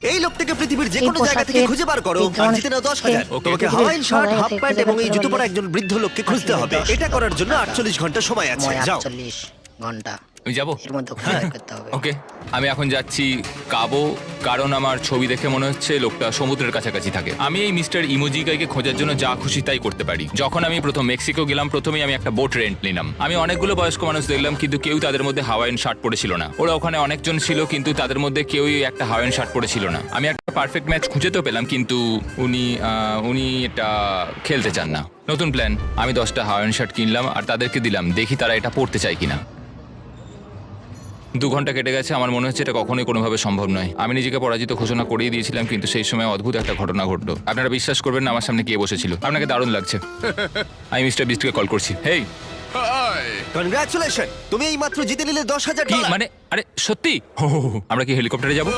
এই লোকটাকে পৃথিবীর যে এই কোনো জায়গা থেকে পোশাকের খুঁজে বার করো এই আর ধরনের- জিতে নাও 10,000। Okay. তোমাকে পৃথিবীর হাওয়াইন শার্ট, সবাই হাফ থেকে প্যান্ট খুঁজে এবং বের এই করতে জুতো পরা পারলে একজন বৃদ্ধ লোককে খুঁজতে হবে। 10,000 এটা করার জন্য 48 ঘন্টা সময় আছে। সময় যাও। 48 ঘন্টা আমি যাবো। এর মধ্যে খুঁজে বের করতে হবে। ওকে, আমি এখন যাচ্ছি কাবো, কারণ আমার ছবি দেখে মনে হচ্ছে লোকটা সমুদ্রের কাছাকাছি থাকে। আমি এই মিস্টার ইমোজিকাইকে খোঁজার জন্য যা খুশি তাই করতে পারি। যখন আমি প্রথম মেক্সিকো গেলাম, প্রথমেই আমি একটা বোট রেন্ট নিলাম। আমি অনেকগুলো বয়স্ক মানুষ দেখলাম, কিন্তু কেউ তাদের মধ্যে হাওয়াইন শার্ট পরেছিল না। ওরা ওখানে অনেকজন ছিল, কিন্তু তাদের মধ্যে কেউই একটা হাওয়াইন শার্ট পরেছিল না। আমি একটা পারফেক্ট ম্যাচ খুঁজে তো পেলাম, কিন্তু উনি এটা খেলতে চান না। নতুন প্ল্যান, আমি 10টা হাওয়াইন শার্ট কিনলাম আর তাদেরকে দিলাম, দেখি তারা এটা পরতে চায় কিনা। 2 ঘন্টা কেটে গেছে, আমার মনে হচ্ছে এটা কখনোই কোনোভাবে সম্ভব নয়। আমি নিজেকে পরাজিত ঘোষণা করিয়ে দিয়েছিলাম, কিন্তু সেই সময় অদ্ভুত একটা ঘটনা ঘটলো। আপনারা বিশ্বাস করবেন না, আমার সামনে কে বসেছিল। আপনাকে দারুণ লাগছে। আমি মিস্টার বিস্টকে কল করছি। হেই, কনগ্রাচুলেশন, তুমি এই মাত্র জিতে নিলে 10,000 কি ডলার। মানে? আরে সত্যি? আমরা কি হেলিকপ্টারে যাব?